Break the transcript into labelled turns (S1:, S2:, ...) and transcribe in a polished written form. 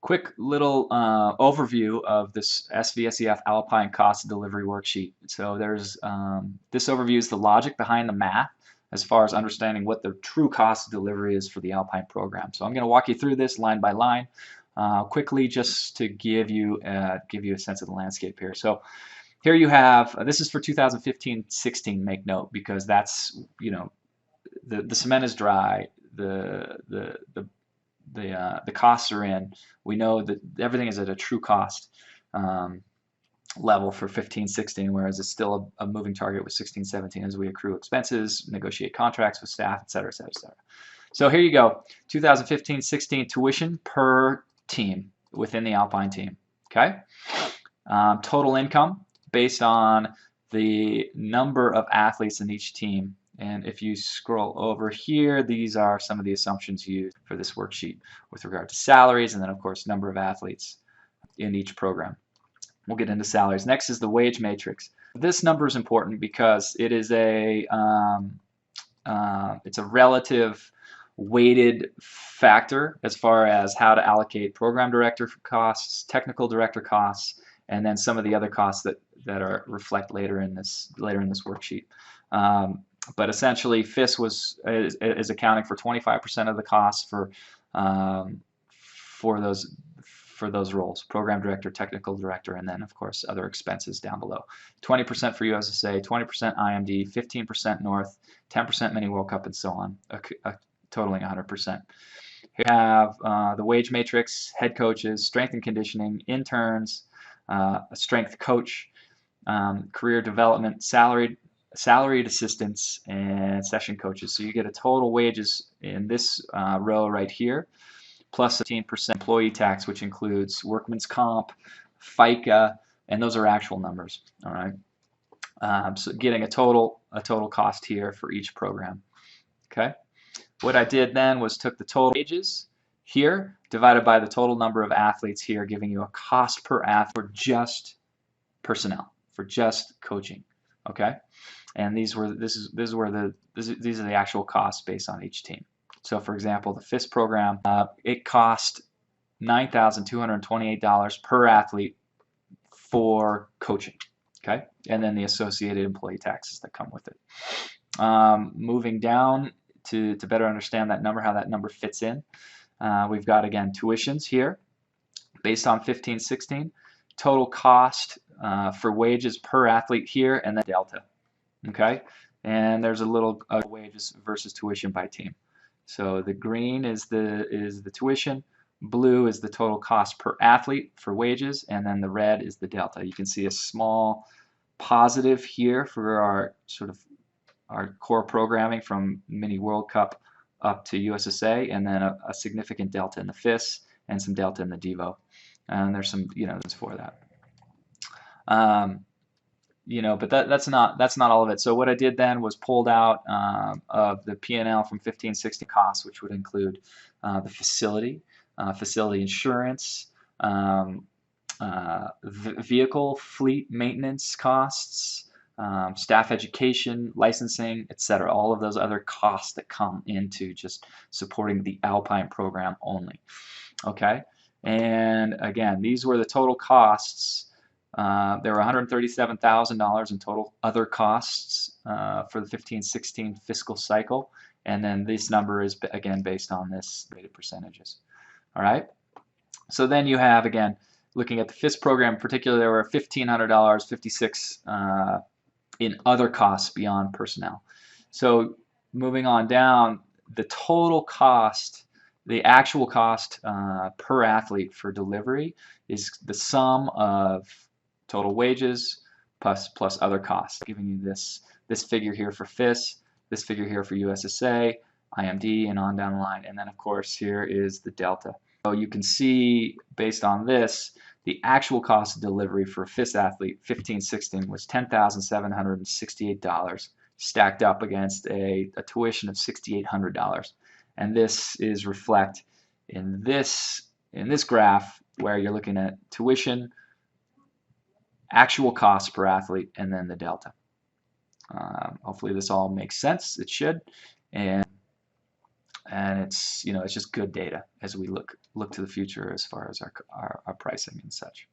S1: Quick little overview of this SVSEF Alpine cost delivery worksheet. So there's this overview is the logic behind the math as far as understanding what the true cost of delivery is for the Alpine program. So I'm going to walk you through this line by line quickly, just to give you a sense of the landscape here. So here you have this is for 2015-16. Make note, because that's, you know, the cement is dry, the costs are in. We know that everything is at a true cost level for 15-16, whereas it's still a moving target with 16-17 as we accrue expenses, negotiate contracts with staff, et cetera, et cetera, et cetera. So here you go, 2015-16 tuition per team within the Alpine team. Okay, total income based on the number of athletes in each team. And if you scroll over here, these are some of the assumptions used for this worksheet with regard to salaries, and then of course number of athletes in each program. We'll get into salaries. Next is the wage matrix. This number is important because it is it's a relative weighted factor as far as how to allocate program director costs, technical director costs, and then some of the other costs that are reflect later in this worksheet. But essentially, FIS is accounting for 25% of the costs for those roles: program director, technical director, and then of course other expenses down below. 20% for USSA, 20% IMD, 15% North, 10% Mini World Cup, and so on, totaling 100%. Here we have the wage matrix: head coaches, strength and conditioning, interns, a strength coach, career development, salaried assistants, and session coaches. So you get a total wages in this row right here, plus 15% employee tax, which includes workman's comp, FICA, and those are actual numbers. All right. So getting a total cost here for each program. Okay. What I did then was took the total wages here divided by the total number of athletes here, giving you a cost per athlete for just personnel, for just coaching. Okay. And these are the actual costs based on each team. So for example, the FIS program, it cost $9,228 per athlete for coaching. Okay, and then the associated employee taxes that come with it. Moving down to better understand that number, how that number fits in, we've got again tuitions here based on 15-16, total cost for wages per athlete here, and then delta. Okay, and there's a little wages versus tuition by team. So the green is the tuition, blue is the total cost per athlete for wages, and then the red is the delta. You can see a small positive here for our core programming from Mini World Cup up to USSA, and then a significant delta in the FIS and some delta in the Devo. And there's some, for that. But that's not all of it. So what I did then was pulled out of the P&L from 15-16 costs, which would include the facility insurance, vehicle fleet maintenance costs, staff education, licensing, etc. All of those other costs that come into just supporting the Alpine program only. Okay, and again, these were the total costs. There were $137,000 in total other costs for the 15-16 fiscal cycle, and then this number is again based on this rated percentages. All right. So then you have, again, looking at the FIS program in particular, there were $1,500, $56 in other costs beyond personnel. So moving on down, the total cost, the actual cost per athlete for delivery is the sum of total wages plus other costs, giving you this figure here for FIS, this figure here for USSA, IMD, and on down the line. And then of course here is the delta. So you can see based on this, the actual cost of delivery for a FIS athlete 15-16 was $10,768 stacked up against a tuition of $6,800. And this is reflect in this graph where you're looking at tuition, actual cost per athlete, and then the delta. Hopefully this all makes sense. It should. And and it's it's just good data as we look to the future as far as our pricing and such.